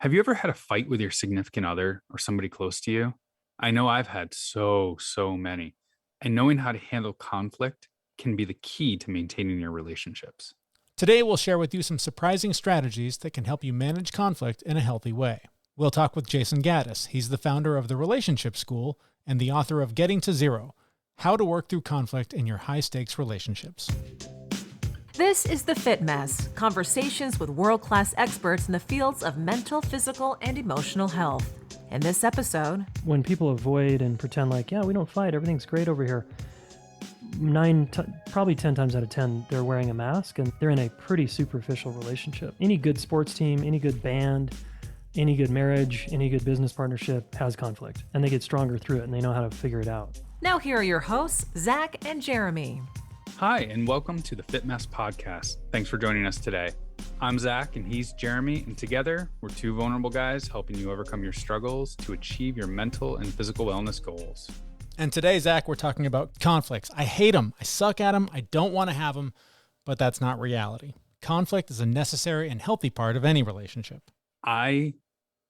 Have you ever had a fight with your significant other or somebody close to you? I know I've had so many. And knowing how to handle conflict can be the key to maintaining your relationships. Today, we'll share with you some surprising strategies that can help you manage conflict in a healthy way. We'll talk with Jayson Gaddis. He's the founder of the Relationship School and the author of Getting to Zero: How to Work Through Conflict in Your High-Stakes Relationships. This is The Fit Mess, conversations with world-class experts in the fields of mental, physical, and emotional health. In this episode, when people avoid and pretend like, yeah, we don't fight, everything's great over here, probably 10 times out of 10, they're wearing a mask and they're in a pretty superficial relationship. Any good sports team, any good band, any good marriage, any good business partnership has conflict, and they get stronger through it and they know how to figure it out. Now here are your hosts, Zach and Jeremy. Hi, and welcome to the Fit Mess Podcast. Thanks for joining us today. I'm Zach, and he's Jeremy, and together, we're two vulnerable guys helping you overcome your struggles to achieve your mental and physical wellness goals. And today, Zach, we're talking about conflicts. I hate them. I suck at them. I don't want to have them, but that's not reality. Conflict is a necessary and healthy part of any relationship. I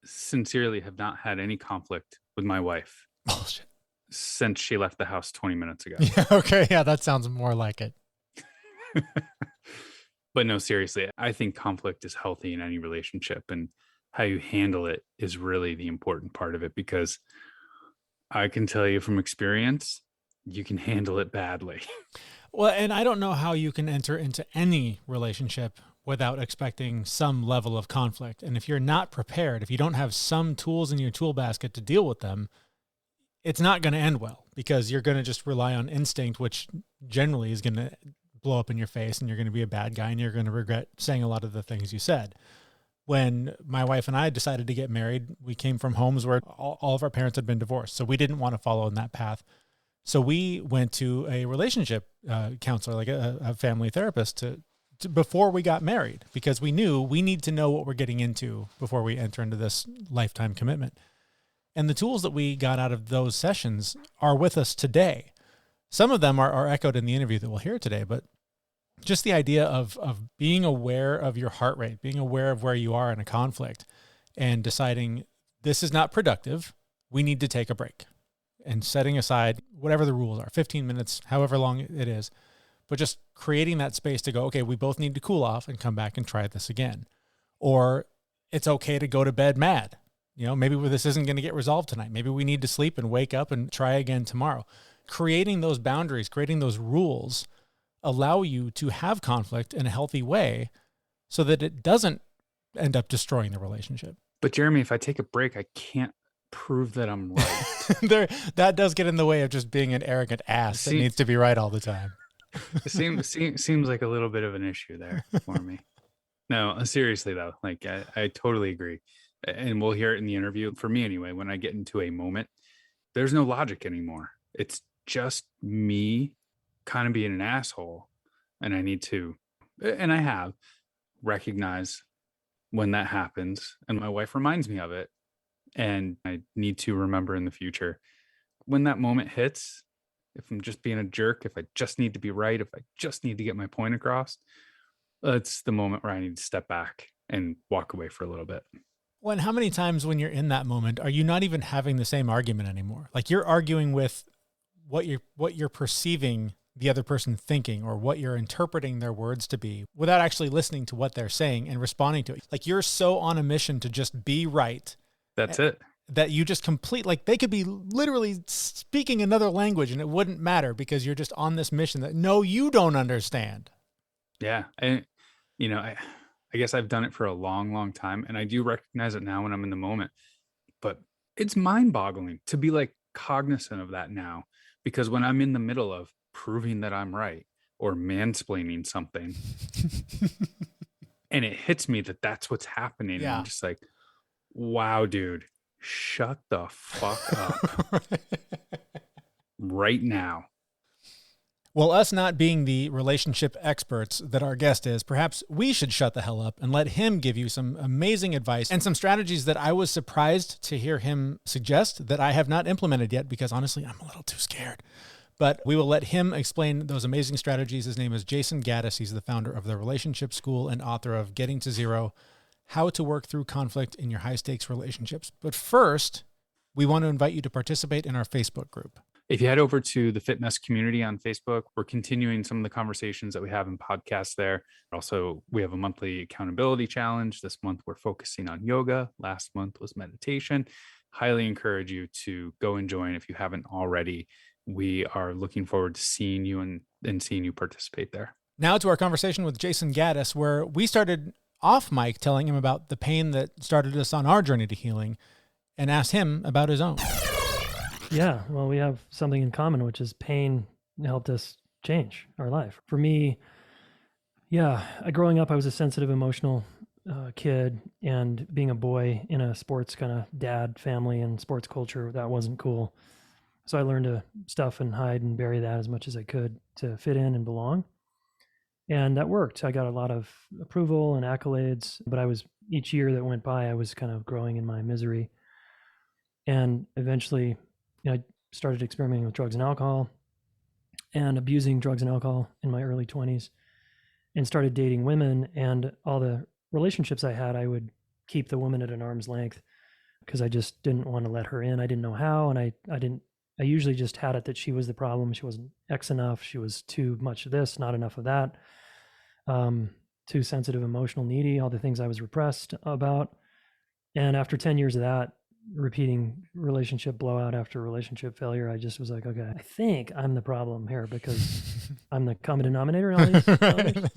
sincerely have not had any conflict with my wife. Bullshit. Since she left the house 20 minutes ago. Yeah, okay. Yeah, that sounds more like it. But no, seriously, I think conflict is healthy in any relationship, and how you handle it is really the important part of it, because I can tell you from experience, you can handle it badly. Well, and I don't know how you can enter into any relationship without expecting some level of conflict. And if you're not prepared, if you don't have some tools in your tool basket to deal with them, it's not going to end well, because you're going to just rely on instinct, which generally is going to blow up in your face, and you're going to be a bad guy, and you're going to regret saying a lot of the things you said. When my wife and I decided to get married, we came from homes where all of our parents had been divorced, so we didn't want to follow in that path. So we went to a relationship counselor, like a family therapist, to before we got married, because we knew we need to know what we're getting into before we enter into this lifetime commitment. And the tools that we got out of those sessions are with us today. Some of them are echoed in the interview that we'll hear today, but just the idea of being aware of your heart rate, being aware of where you are in a conflict, and deciding this is not productive, we need to take a break, and setting aside whatever the rules are, 15 minutes, however long it is, but just creating that space to go, okay, we both need to cool off and come back and try this again. Or it's okay to go to bed mad. You know, maybe this isn't going to get resolved tonight. Maybe we need to sleep and wake up and try again tomorrow. Creating those boundaries, creating those rules allow you to have conflict in a healthy way so that it doesn't end up destroying the relationship. But Jeremy, if I take a break, I can't prove that I'm right. That does get in the way of just being an arrogant ass that needs to be right all the time. It seems like a little bit of an issue there for me. No, seriously though, like I totally agree. And we'll hear it in the interview. For me anyway, when I get into a moment, there's no logic anymore. It's just me kind of being an asshole. And I need to, and I have, recognize when that happens. And my wife reminds me of it. And I need to remember in the future, when that moment hits, if I'm just being a jerk, if I just need to be right, if I just need to get my point across, that's the moment where I need to step back and walk away for a little bit. Well, and how many times when you're in that moment, are you not even having the same argument anymore? Like, you're arguing with what you're perceiving the other person thinking, or what you're interpreting their words to be, without actually listening to what they're saying and responding to it. Like, you're so on a mission to just be right. That's it. That you just like, they could be literally speaking another language and it wouldn't matter, because you're just on this mission that, no, you don't understand. Yeah. And, I guess I've done it for a long time, and I do recognize it now when I'm in the moment, but it's mind boggling to be like cognizant of that now, because when I'm in the middle of proving that I'm right or mansplaining something and it hits me that that's what's happening. Yeah. And I'm just like, wow, dude, shut the fuck up right now. Well, us not being the relationship experts that our guest is, perhaps we should shut the hell up and let him give you some amazing advice and some strategies that I was surprised to hear him suggest that I have not implemented yet, because honestly, I'm a little too scared. But we will let him explain those amazing strategies. His name is Jayson Gaddis. He's the founder of the Relationship School and author of Getting to Zero: How to Work Through Conflict in Your High-Stakes Relationships. But first, we want to invite you to participate in our Facebook group. If you head over to the Fit Mess community on Facebook, we're continuing some of the conversations that we have in podcasts there. Also, we have a monthly accountability challenge. This month, we're focusing on yoga. Last month was meditation. Highly encourage you to go and join if you haven't already. We are looking forward to seeing you and seeing you participate there. Now to our conversation with Jayson Gaddis, where we started off mic telling him about the pain that started us on our journey to healing and asked him about his own. Yeah, well, we have something in common, which is pain helped us change our life. For me, growing up, I was a sensitive, emotional kid, and being a boy in a sports kind of dad family and sports culture, that wasn't cool. So I learned to stuff and hide and bury that as much as I could to fit in and belong. And that worked. I got a lot of approval and accolades, but each year that went by, I was kind of growing in my misery. And eventually, I started experimenting with drugs and alcohol and abusing drugs and alcohol in my early 20s, and started dating women. And all the relationships I had, I would keep the woman at an arm's length because I just didn't want to let her in. I didn't know how. And I usually just had it that she was the problem. She wasn't X enough. She was too much of this, not enough of that. Too sensitive, emotional, needy, all the things I was repressed about. And after 10 years of that, repeating relationship blowout after relationship failure, I just was like, okay, I think I'm the problem here because I'm the common denominator in all these others.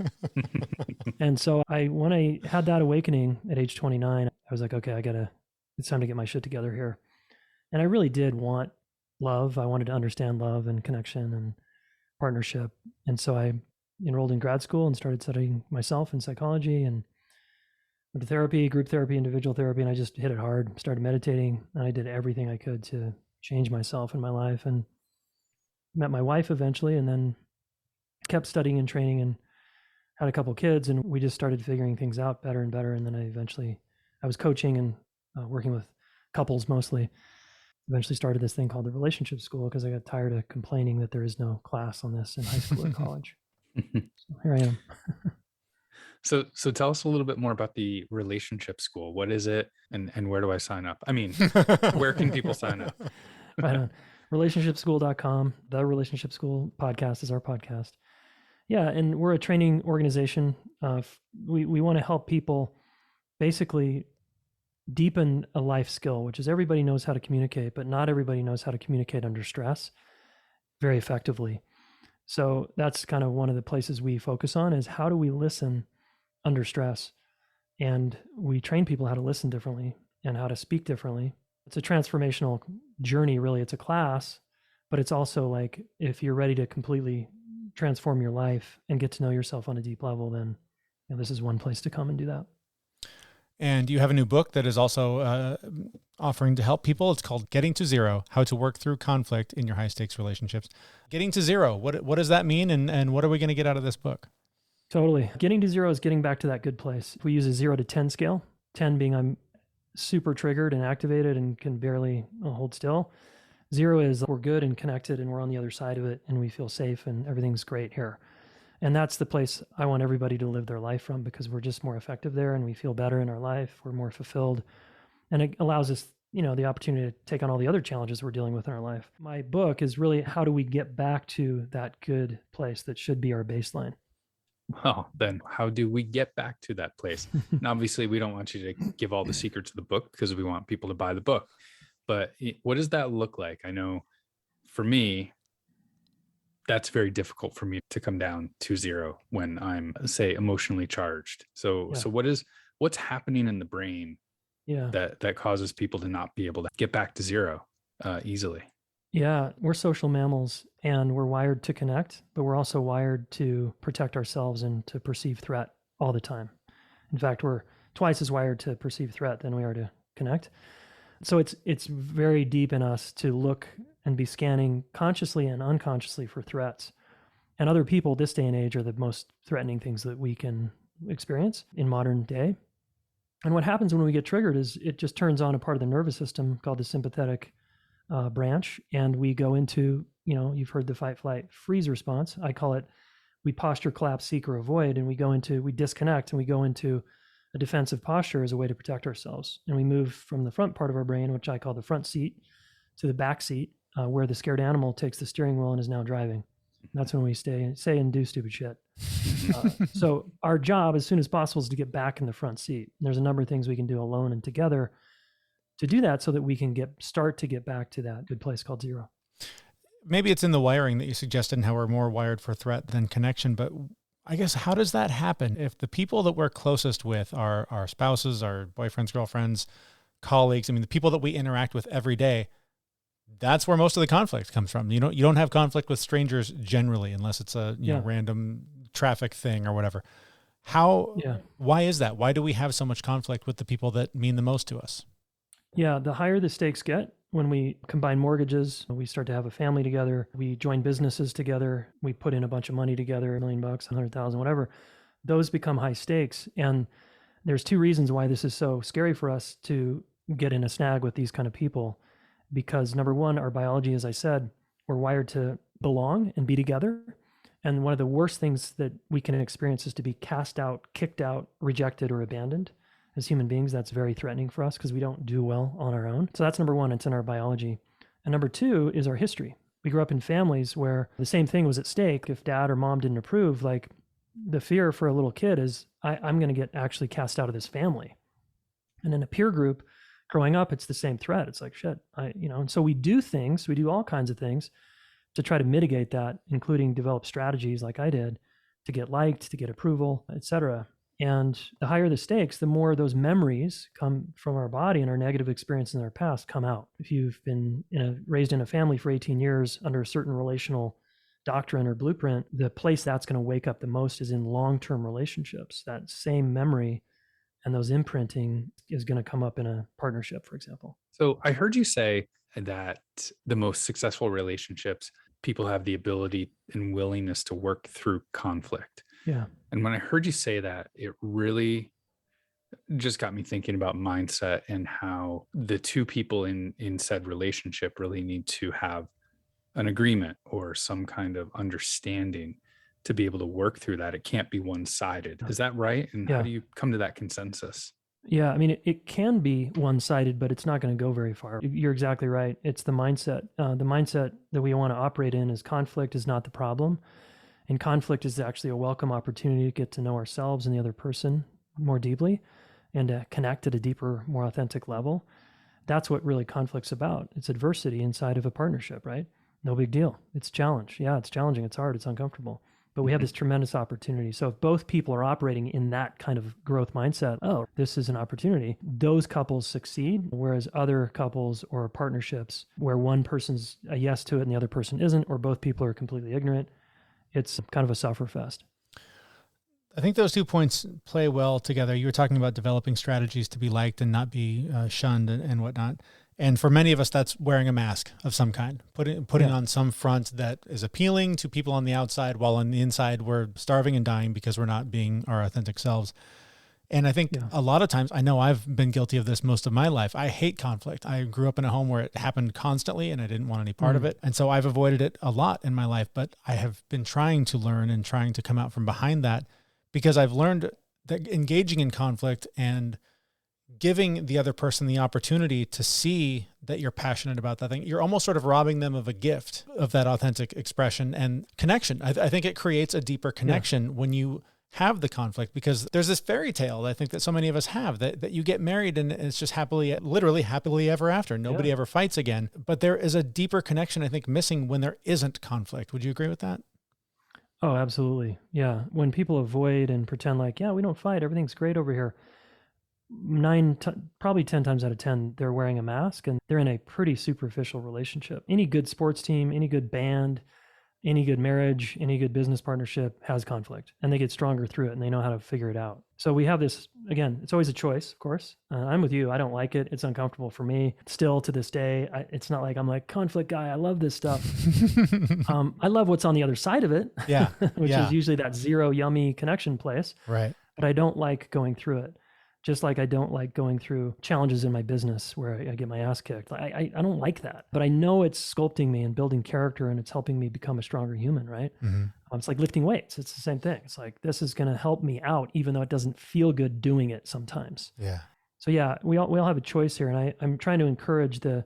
And so when I had that awakening at age 29, I was like, okay, it's time to get my shit together here. And I really did want love. I wanted to understand love and connection and partnership. And so I enrolled in grad school and started studying myself in psychology, and went to therapy, group therapy, individual therapy, and I just hit it hard, started meditating, and I did everything I could to change myself in my life, and met my wife eventually, and then kept studying and training, and had a couple kids, and we just started figuring things out better and better. And then I was coaching and working with couples mostly. Eventually started this thing called the Relationship School because I got tired of complaining that there is no class on this in high school or college. So here I am. So tell us a little bit more about the Relationship School. What is it, and where do I sign up? I mean, where can people sign up? Right on. Relationshipschool.com. The Relationship School podcast is our podcast. Yeah, and we're a training organization. We want to help people basically deepen a life skill, which is everybody knows how to communicate, but not everybody knows how to communicate under stress very effectively. So that's kind of one of the places we focus on, is how do we listen under stress? And we train people how to listen differently and how to speak differently. It's a transformational journey, really. It's a class, but it's also like, if you're ready to completely transform your life and get to know yourself on a deep level, then this is one place to come and do that. And you have a new book that is also offering to help people. It's called Getting to Zero: How to Work Through Conflict in Your High-Stakes Relationships. Getting to zero, what does that mean? And what are we going to get out of this book? Totally. Getting to zero is getting back to that good place. We use a 0 to 10 scale, 10 being I'm super triggered and activated and can barely hold still. 0 is we're good and connected and we're on the other side of it and we feel safe and everything's great here. And that's the place I want everybody to live their life from, because we're just more effective there and we feel better in our life. We're more fulfilled. And it allows us, the opportunity to take on all the other challenges we're dealing with in our life. My book is really, how do we get back to that good place that should be our baseline? Well, then how do we get back to that place? And obviously, we don't want you to give all the secrets of the book because we want people to buy the book. But what does that look like? I know for me, that's very difficult for me to come down to 0 when I'm, say, emotionally charged. So what's happening in the brain that causes people to not be able to get back to 0 easily? Yeah, we're social mammals and we're wired to connect, but we're also wired to protect ourselves and to perceive threat all the time. In fact, we're twice as wired to perceive threat than we are to connect. So it's very deep in us to look and be scanning consciously and unconsciously for threats. And other people this day and age are the most threatening things that we can experience in modern day. And what happens when we get triggered is it just turns on a part of the nervous system called the sympathetic branch. And we go into, you've heard the fight, flight, freeze response. I call it, we posture, collapse, seek, or avoid. And we disconnect and we go into a defensive posture is a way to protect ourselves. And we move from the front part of our brain, which I call the front seat, to the back seat, where the scared animal takes the steering wheel and is now driving. That's when we say and do stupid shit. So our job as soon as possible is to get back in the front seat. There's a number of things we can do alone and together to do that so that we can start to get back to that good place called zero. Maybe it's in the wiring that you suggested and how we're more wired for threat than connection, but I guess how does that happen? If the people that we're closest with are our spouses, our boyfriends, girlfriends, colleagues, I mean, the people that we interact with every day, that's where most of the conflict comes from. You don't have conflict with strangers generally, unless it's a random traffic thing or whatever. Why is that? Why do we have so much conflict with the people that mean the most to us? Yeah, the higher the stakes get, when we combine mortgages, we start to have a family together, we join businesses together, we put in a bunch of money together, $1 million, 100,000, whatever, those become high stakes. And there's two reasons why this is so scary for us to get in a snag with these kind of people. Because number one, our biology, as I said, we're wired to belong and be together. And one of the worst things that we can experience is to be cast out, kicked out, rejected, or abandoned. As human beings, that's very threatening for us because we don't do well on our own. So that's number one, it's in our biology. And number two is our history. We grew up in families where the same thing was at stake. If dad or mom didn't approve, like the fear for a little kid is, I'm going to get actually cast out of this family. And in a peer group, growing up, it's the same threat. It's like, shit, and so we do all kinds of things to try to mitigate that, including develop strategies like I did to get liked, to get approval, etc. And the higher the stakes, the more those memories come from our body and our negative experiences in our past come out. If you've been raised in a family for 18 years under a certain relational doctrine or blueprint, the place that's going to wake up the most is in long-term relationships. That same memory and those imprinting is going to come up in a partnership, for example. So I heard you say that the most successful relationships, people have the ability and willingness to work through conflict. Yeah. And when I heard you say that, it really just got me thinking about mindset and how the two people in said relationship really need to have an agreement or some kind of understanding to be able to work through that. It can't be one-sided. Is that right? And how do you come to that consensus? Yeah, I mean, it can be one-sided, but it's not going to go very far. You're exactly right. It's the mindset. The mindset that we want to operate in is conflict is not the problem. And conflict is actually a welcome opportunity to get to know ourselves and the other person more deeply and to connect at a deeper, more authentic level. That's what really conflict's about. It's adversity inside of a partnership, right? No big deal. It's challenge. Yeah, it's challenging. It's hard. It's uncomfortable. But we have this tremendous opportunity. So if both people are operating in that kind of growth mindset, this is an opportunity, those couples succeed, whereas other couples or partnerships where one person's a yes to it and the other person isn't, or both people are completely ignorant, it's kind of a sufferfest. I think those 2 points play well together. You were talking about developing strategies to be liked and not be shunned and whatnot. And for many of us, that's wearing a mask of some kind, putting on some front that is appealing to people on the outside, while on the inside, we're starving and dying because we're not being our authentic selves. And I think a lot of times, I know I've been guilty of this most of my life. I hate conflict. I grew up in a home where it happened constantly and I didn't want any part of it. And so I've avoided it a lot in my life, but I have been trying to learn and trying to come out from behind that, because I've learned that engaging in conflict and giving the other person the opportunity to see that you're passionate about that thing, you're almost sort of robbing them of a gift of that authentic expression and connection. I think it creates a deeper connection when you have the conflict, because there's this fairy tale I think that so many of us have, that you get married and it's just literally happily ever after. Nobody ever fights again. But there is a deeper connection, I think, missing when there isn't conflict. Would you agree with that? Oh, absolutely. Yeah. When people avoid and pretend like, we don't fight, everything's great over here, probably 10 times out of 10, they're wearing a mask and they're in a pretty superficial relationship. Any good sports team, any good band, any good marriage, any good business partnership has conflict, and they get stronger through it and they know how to figure it out. So we have this, again, it's always a choice, of course. I'm with you. I don't like it. It's uncomfortable for me. Still to this day, it's not like I'm like conflict guy. I love this stuff. I love what's on the other side of it, which is usually that zero yummy connection place. Right. But I don't like going through it. Just like I don't like going through challenges in my business where I get my ass kicked. I don't like that, but I know it's sculpting me and building character, and it's helping me become a stronger human, right? It's like lifting weights. It's the same thing. It's like, this is going to help me out, even though it doesn't feel good doing it sometimes. Yeah. So yeah, we all have a choice here. And I'm trying to encourage the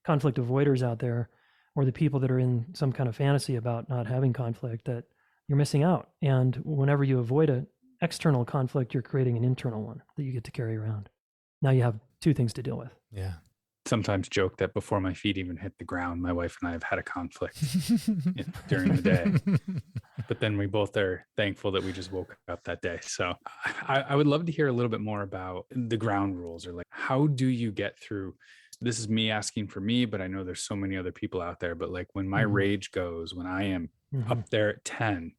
conflict avoiders out there, or the people that are in some kind of fantasy about not having conflict, that you're missing out. And whenever you avoid an external conflict, you're creating an internal one that you get to carry around. Now you have two things to deal with. Yeah. Sometimes joke that before my feet even hit the ground, my wife and I have had a conflict during the day. But then we both are thankful that we just woke up that day. So I would love to hear a little bit more about the ground rules, or like, how do you get through? This is me asking for me, but I know there's so many other people out there. But like, when my rage goes, when I am up there at 10,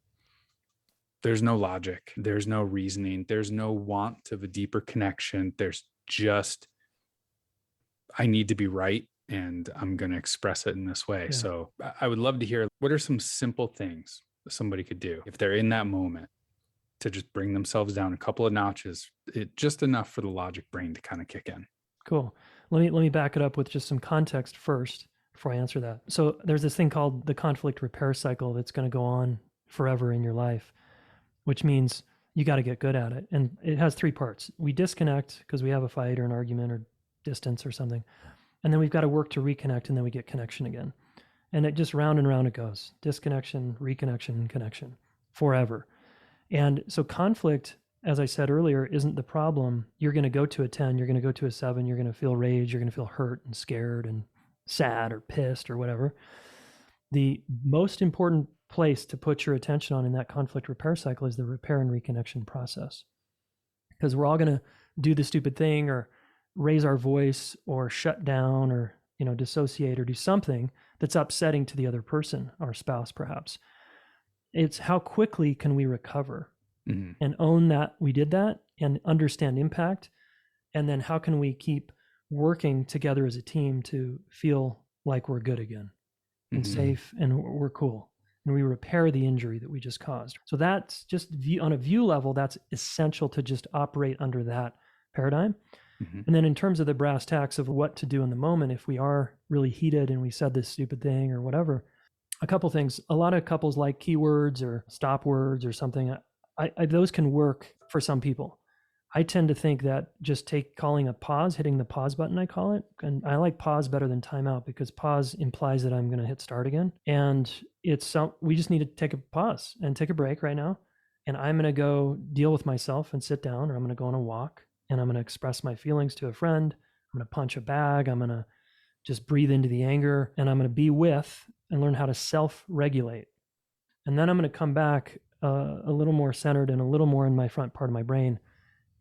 there's no logic, there's no reasoning, there's no want of a deeper connection. There's just, I need to be right, and I'm going to express it in this way. Yeah. So I would love to hear, what are some simple things that somebody could do if they're in that moment to just bring themselves down a couple of notches, just enough for the logic brain to kind of kick in. Cool. Let me back it up with just some context first before I answer that. So there's this thing called the conflict repair cycle that's going to go on forever in your life, which means you got to get good at it. And it has three parts. We disconnect because we have a fight or an argument or distance or something. And then we've got to work to reconnect, and then we get connection again. And it just round and round it goes. Disconnection, reconnection, connection forever. And so conflict, as I said earlier, isn't the problem. You're going to go to a 10, you're going to go to a 7, you're going to feel rage, you're going to feel hurt and scared and sad or pissed or whatever. The most important place to put your attention on in that conflict repair cycle is the repair and reconnection process. Because we're all going to do the stupid thing, or raise our voice, or shut down, or dissociate, or do something that's upsetting to the other person, our spouse perhaps. It's how quickly can we recover and own that we did that and understand impact. And then how can we keep working together as a team to feel like we're good again and safe and we're cool, and we repair the injury that we just caused. So that's just on a view level, that's essential to just operate under that paradigm. And then in terms of the brass tacks of what to do in the moment, if we are really heated and we said this stupid thing or whatever, a couple things. A lot of couples like keywords or stop words or something. Those can work for some people. I tend to think that just calling a pause, hitting the pause button, I call it. And I like pause better than timeout, because pause implies that I'm going to hit start again. And we just need to take a pause and take a break right now. And I'm going to go deal with myself and sit down, or I'm going to go on a walk, and I'm going to express my feelings to a friend. I'm going to punch a bag. I'm going to just breathe into the anger, and I'm going to be with and learn how to self-regulate. And then I'm going to come back a little more centered and a little more in my front part of my brain.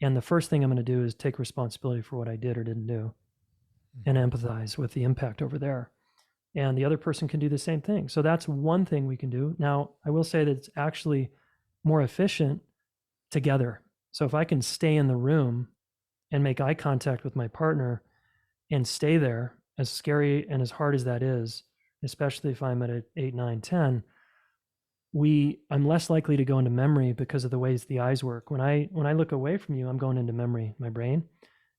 And the first thing I'm going to do is take responsibility for what I did or didn't do, and empathize with the impact over there. And the other person can do the same thing. So that's one thing we can do. Now, I will say that it's actually more efficient together. So if I can stay in the room and make eye contact with my partner and stay there, as scary and as hard as that is, especially if I'm at an 8, 9, 10, I'm less likely to go into memory because of the ways the eyes work. When I look away from you, I'm going into memory, my brain,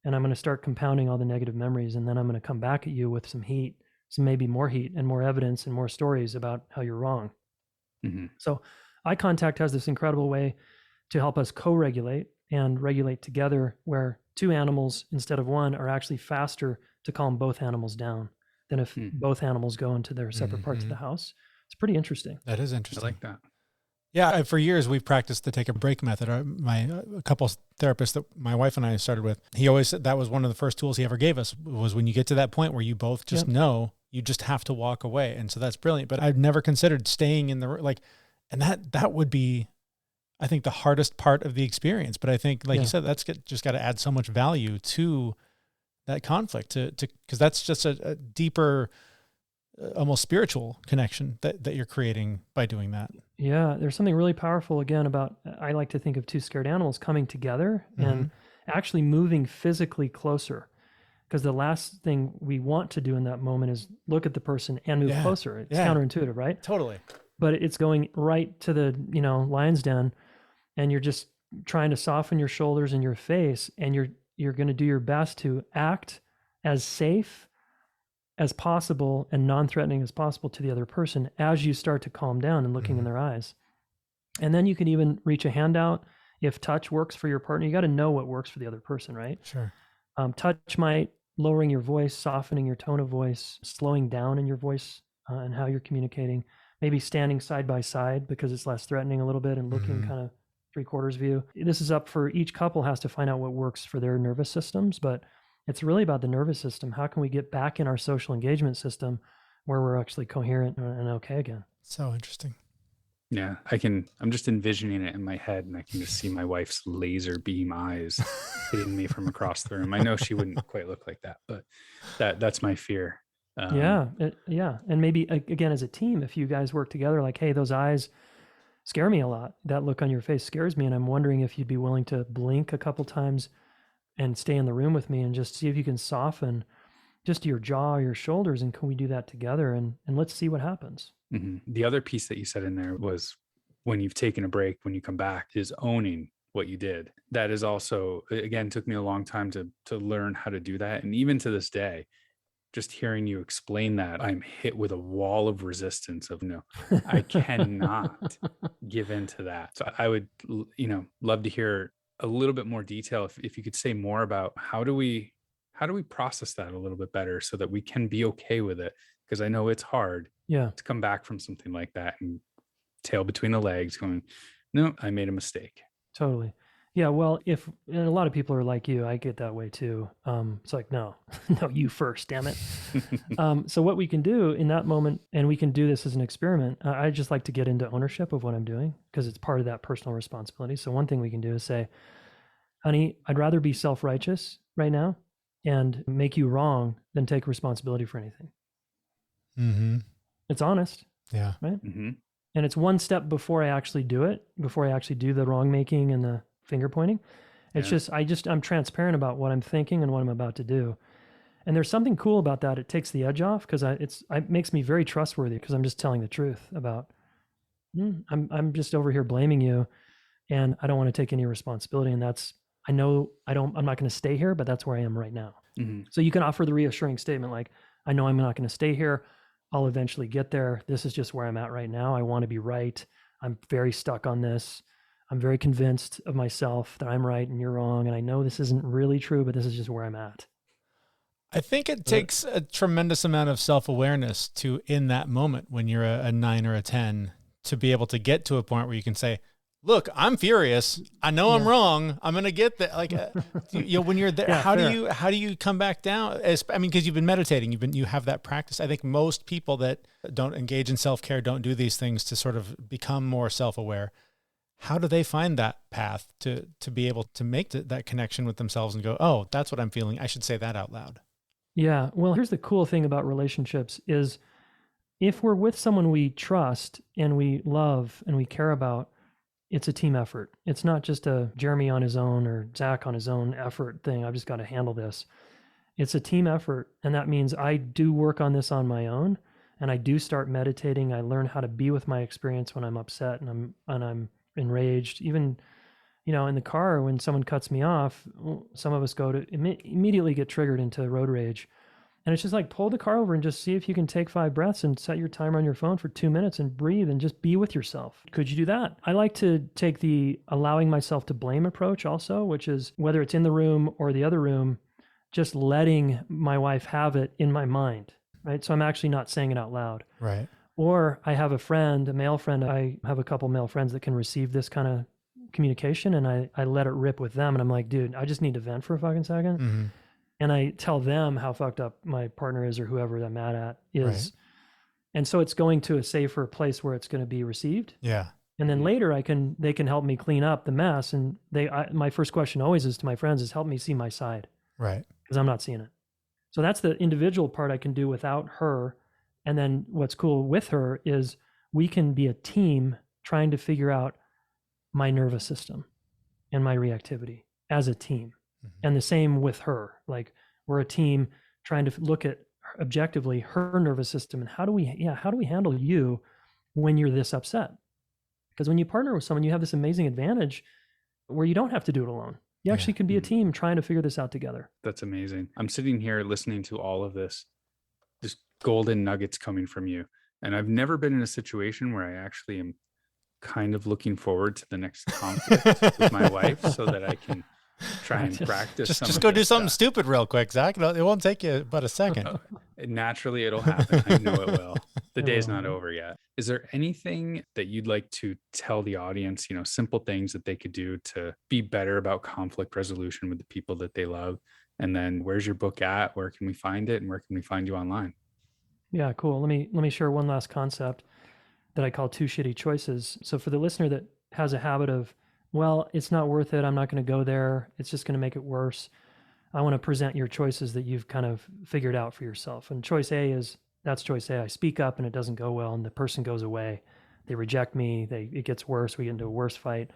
and I'm going to start compounding all the negative memories. And then I'm going to come back at you with some heat, some maybe more heat and more evidence and more stories about how you're wrong. So eye contact has this incredible way to help us co-regulate and regulate together, where two animals instead of one are actually faster to calm both animals down than if both animals go into their separate parts of the house. It's pretty interesting. That is interesting. I like that. Yeah, for years we've practiced the take a break method. A couple therapists that my wife and I started with, he always said that was one of the first tools he ever gave us, was when you get to that point where you both just know you just have to walk away. And so that's brilliant. But I've never considered staying in the, and that would be, I think, the hardest part of the experience. But I think, like you said, that's just got to add so much value to that conflict, because that's just a deeper, almost spiritual connection that you're creating by doing that. Yeah, there's something really powerful again about, I like to think of two scared animals coming together and actually moving physically closer. Because the last thing we want to do in that moment is look at the person and move closer. It's counterintuitive, right? Totally. But it's going right to the, lion's den, and you're just trying to soften your shoulders and your face, and you're going to do your best to act as safe as possible and non-threatening as possible to the other person as you start to calm down and looking in their eyes. And then you can even reach a hand out. If touch works for your partner, you got to know what works for the other person, right? Sure. Touch might lowering your voice, softening your tone of voice, slowing down in your voice and how you're communicating, maybe standing side by side because it's less threatening a little bit and looking kind of 3/4 view. This is up for each couple has to find out what works for their nervous systems, but it's really about the nervous system. How can we get back in our social engagement system where we're actually coherent and okay again? So interesting. Yeah, I'm just envisioning it in my head, and I can just see my wife's laser beam eyes hitting me from across the room. I know she wouldn't quite look like that, but that's my fear. Yeah. And maybe again, as a team, if you guys work together, like, hey, those eyes scare me a lot. That look on your face scares me. And I'm wondering if you'd be willing to blink a couple times and stay in the room with me and just see if you can soften just your jaw, your shoulders. And can we do that together? And let's see what happens. The other piece that you said in there was when you've taken a break, when you come back, is owning what you did. That is also, again, took me a long time to learn how to do that. And even to this day, just hearing you explain that, I'm hit with a wall of resistance of no, I cannot give into that. So I would, love to hear a little bit more detail. If you could say more about how do we process that a little bit better so that we can be okay with it? Because I know it's hard to come back from something like that and tail between the legs going, no, I made a mistake. Totally. Yeah. Well, and a lot of people are like you, I get that way too. It's like, no, you first, damn it. So what we can do in that moment, and we can do this as an experiment. I just like to get into ownership of what I'm doing because it's part of that personal responsibility. So one thing we can do is say, honey, I'd rather be self-righteous right now and make you wrong than take responsibility for anything. It's honest. Yeah. Right. And it's one step before I actually do it, before I actually do the wrong making and the finger pointing. It's I'm transparent about what I'm thinking and what I'm about to do. And there's something cool about that. It takes the edge off because it makes me very trustworthy because I'm just telling the truth about, I'm just over here blaming you and I don't want to take any responsibility. And I'm not going to stay here, but that's where I am right now. So you can offer the reassuring statement like, I know I'm not going to stay here. I'll eventually get there. This is just where I'm at right now. I want to be right. I'm very stuck on this. I'm very convinced of myself that I'm right and you're wrong. And I know this isn't really true, but this is just where I'm at. I think it takes a tremendous amount of self-awareness to, in that moment, when you're a 9 or a 10, to be able to get to a point where you can say, look, I'm furious. I know I'm wrong. I'm going to get that. Like, when you're there, how do you come back down? Because you've been meditating, you have that practice. I think most people that don't engage in self-care don't do these things to sort of become more self-aware. How do they find that path to be able to make that connection with themselves and go, oh, that's what I'm feeling. I should say that out loud. Yeah. Well, here's the cool thing about relationships is if we're with someone we trust and we love and we care about, it's a team effort. It's not just a Jeremy on his own or Zach on his own effort thing. I've just got to handle this. It's a team effort. And that means I do work on this on my own and I do start meditating. I learn how to be with my experience when I'm upset and I'm enraged. Even, in the car, when someone cuts me off, some of us go to immediately get triggered into road rage. And it's just like, pull the car over and just see if you can take 5 breaths and set your timer on your phone for 2 minutes and breathe and just be with yourself. Could you do that? I like to take the allowing myself to blame approach also, which is whether it's in the room or the other room, just letting my wife have it in my mind, right? So I'm actually not saying it out loud. Right. Or I have a male friend. I have a couple male friends that can receive this kind of communication and I let it rip with them. And I'm like, dude, I just need to vent for a fucking second. And I tell them how fucked up my partner is or whoever I'm mad at is. Right. And so it's going to a safer place where it's going to be received. Yeah. And then later they can help me clean up the mess. And my first question always is to my friends is help me see my side. Right. Because I'm not seeing it. So that's the individual part I can do without her. And then what's cool with her is we can be a team trying to figure out my nervous system and my reactivity as a team. And the same with her. Like we're a team trying to look at objectively her nervous system and how do we handle you when you're this upset? Because when you partner with someone, you have this amazing advantage where you don't have to do it alone. You actually can be a team trying to figure this out together. That's amazing. I'm sitting here listening to all of this, just golden nuggets coming from you. And I've never been in a situation where I actually am kind of looking forward to the next conflict with my wife so that I can try and practice. Just go do something stupid real quick, Zach. It won't take you but a second. Naturally, it'll happen. I know it will. The day's not over yet. Is there anything that you'd like to tell the audience, simple things that they could do to be better about conflict resolution with the people that they love? And then where's your book at? Where can we find it? And where can we find you online? Yeah, cool. Let me share one last concept that I call 2 shitty choices. So for the listener that has a habit of, well, it's not worth it, I'm not going to go there, it's just going to make it worse, I want to present your choices that you've kind of figured out for yourself. And choice A that's choice A. I speak up and it doesn't go well and the person goes away. They reject me, it gets worse, we get into a worse fight.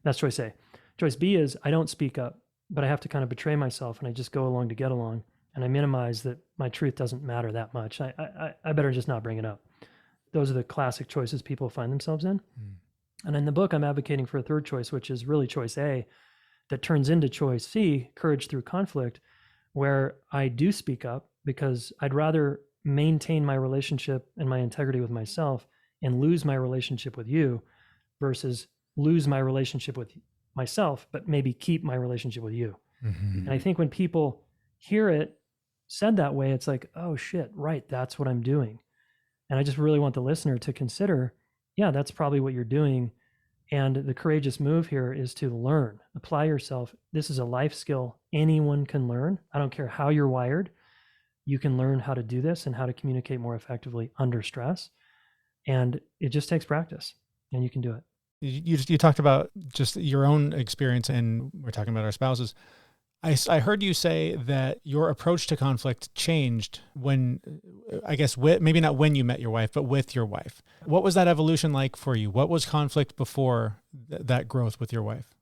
That's choice A. Choice B is I don't speak up, but I have to kind of betray myself and I just go along to get along. And I minimize that my truth doesn't matter that much. I better just not bring it up. Those are the classic choices people find themselves in. And in the book, I'm advocating for a third choice, which is really choice A, that turns into choice C, courage through conflict, where I do speak up because I'd rather maintain my relationship and my integrity with myself and lose my relationship with you versus lose my relationship with myself, but maybe keep my relationship with you. And I think when people hear it said that way, it's like, oh shit, right, that's what I'm doing. And I just really want the listener to consider, yeah, that's probably what you're doing. And the courageous move here is to learn, apply yourself. This is a life skill anyone can learn. I don't care how you're wired. You can learn how to do this and how to communicate more effectively under stress. And it just takes practice and you can do it. You talked about just your own experience, and we're talking about our spouses. I heard you say that your approach to conflict changed when, I guess, maybe not when you met your wife, but with your wife. What was that evolution like for you? What was conflict before that growth with your wife?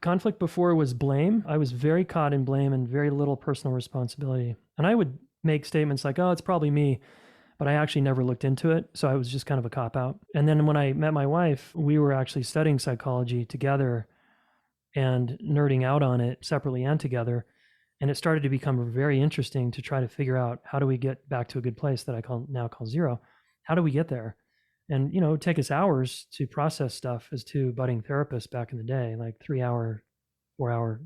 Conflict before was blame. I was very caught in blame and very little personal responsibility. And I would make statements like, oh, it's probably me, but I actually never looked into it. So I was just kind of a cop-out. And then when I met my wife, we were actually studying psychology together and nerding out on it separately and together. And it started to become very interesting to try to figure out, how do we get back to a good place that I now call zero? How do we get there? And, it would take us hours to process stuff as two budding therapists back in the day, like 3-hour, 4-hour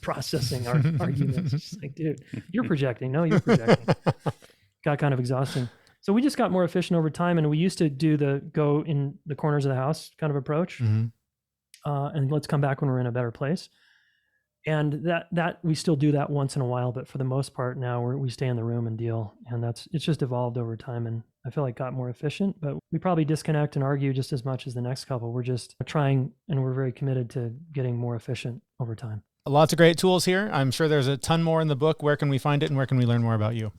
processing our arguments. It's just like, dude, you're projecting. No, you're projecting. Got kind of exhausting. So we just got more efficient over time. And we used to do the go in the corners of the house kind of approach. And let's come back when we're in a better place. And that we still do that once in a while, but for the most part now we stay in the room and deal. And it's just evolved over time. And I feel like got more efficient, but we probably disconnect and argue just as much as the next couple. We're just trying, and we're very committed to getting more efficient over time. Lots of great tools here. I'm sure there's a ton more in the book. Where can we find it and where can we learn more about you?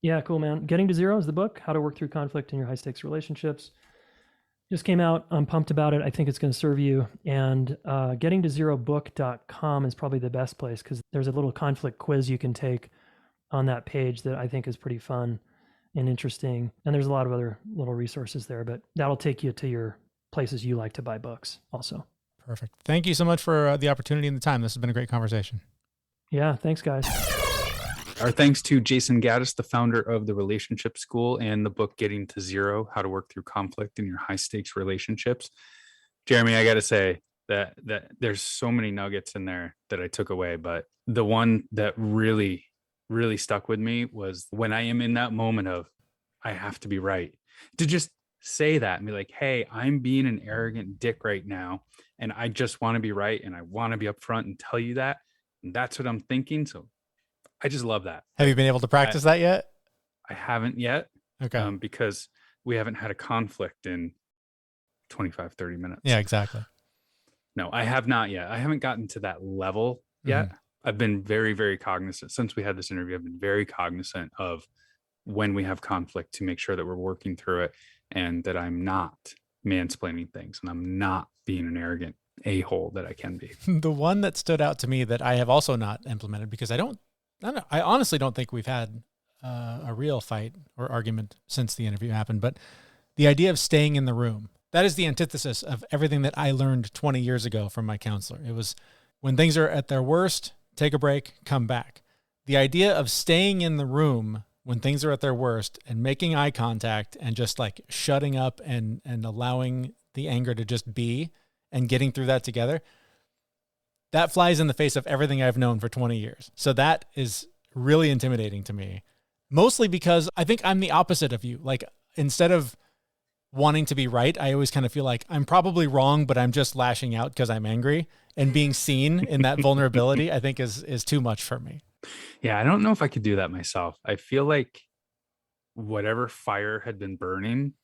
Yeah, cool, man. Getting to Zero is the book, How to Work Through Conflict in Your High Stakes Relationships. Just came out. I'm pumped about it. I think it's going to serve you. And gettingtozerobook.com is probably the best place because there's a little conflict quiz you can take on that page that I think is pretty fun and interesting. And there's a lot of other little resources there, but that'll take you to your places you like to buy books also. Perfect. Thank you so much for the opportunity and the time. This has been a great conversation. Yeah, thanks, guys. Our thanks to Jayson Gaddis, the founder of the Relationship School and the book Getting to Zero, How to Work Through Conflict in Your High Stakes Relationships. Jeremy, I got to say that there's so many nuggets in there that I took away, but the one that really, really stuck with me was when I am in that moment of, I have to be right, to just say that and be like, hey, I'm being an arrogant dick right now. And I just want to be right. And I want to be upfront and tell you that. And that's what I'm thinking. So I just love that. Have you been able to practice that yet? I haven't yet. Okay. Because we haven't had a conflict in 25, 30 minutes. Yeah, exactly. No, I have not yet. I haven't gotten to that level yet. I've been very, very cognizant since we had this interview. I've been very cognizant of when we have conflict to make sure that we're working through it and that I'm not mansplaining things and I'm not being an arrogant a-hole that I can be. The one that stood out to me that I have also not implemented because I honestly don't think we've had a real fight or argument since the interview happened, but the idea of staying in the room, that is the antithesis of everything that I learned 20 years ago from my counselor. It was When things are at their worst, take a break, come back. The idea of staying in the room when things are at their worst and making eye contact and just like shutting up and allowing the anger to just be and getting through that together, that flies in the face of everything I've known for 20 years. So that is really intimidating to me, mostly because I think I'm the opposite of you. Like, instead of wanting to be right, I always kind of feel like I'm probably wrong, but I'm just lashing out because I'm angry, and being seen in that vulnerability, I think is too much for me. Yeah, I don't know if I could do that myself. I feel like whatever fire had been burning,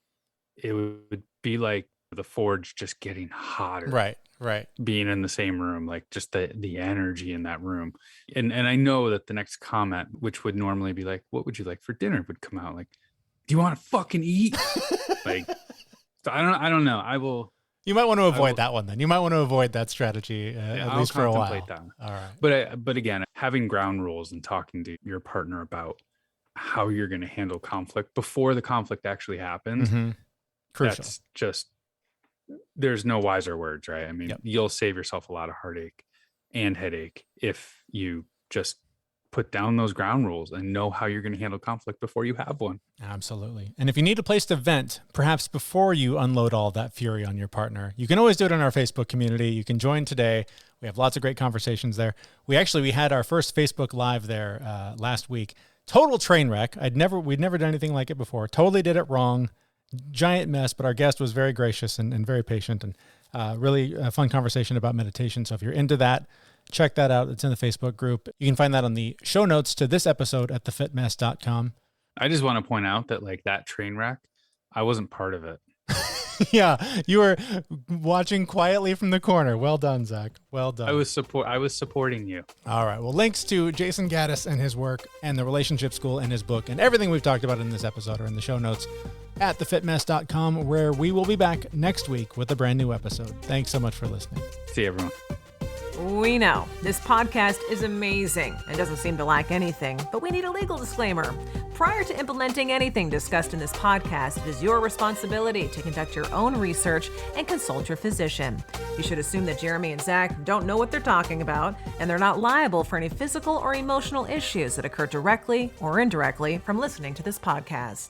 it would be like the forge just getting hotter. Right. Being in the same room, like just the energy in that room. And I know that the next comment, which would normally be like, what would you like for dinner, would come out like, do you want to fucking eat? Like, so I don't know. You might want to avoid that one then. You might want to avoid that strategy at least for a while. That. All right. But again, having ground rules and talking to your partner about how you're going to handle conflict before the conflict actually happens. Mm-hmm. Crucial. That's just, there's no wiser words, right? I mean, You'll save yourself a lot of heartache and headache if you just put down those ground rules and know how you're going to handle conflict before you have one. Absolutely. And if you need a place to vent, perhaps before you unload all that fury on your partner, you can always do it in our Facebook community. You can join today. We have lots of great conversations there. We had our first Facebook Live there last week. Total train wreck. We'd never done anything like it before. Totally did it wrong. Giant mess, but our guest was very gracious and very patient, and really a fun conversation about meditation. So if you're into that, check that out. It's in the Facebook group. You can find that on the show notes to this episode at thefitmess.com. I just want to point out that like that train wreck, I wasn't part of it. Yeah, you were watching quietly from the corner. Well done, Zach. Well done. I was supporting you. All right. Well, links to Jayson Gaddis and his work and the Relationship School and his book and everything we've talked about in this episode are in the show notes at thefitmess.com, where we will be back next week with a brand new episode. Thanks so much for listening. See you, everyone. We know this podcast is amazing and doesn't seem to lack anything, but we need a legal disclaimer. Prior to implementing anything discussed in this podcast, it is your responsibility to conduct your own research and consult your physician. You should assume that Jeremy and Zach don't know what they're talking about, and they're not liable for any physical or emotional issues that occur directly or indirectly from listening to this podcast.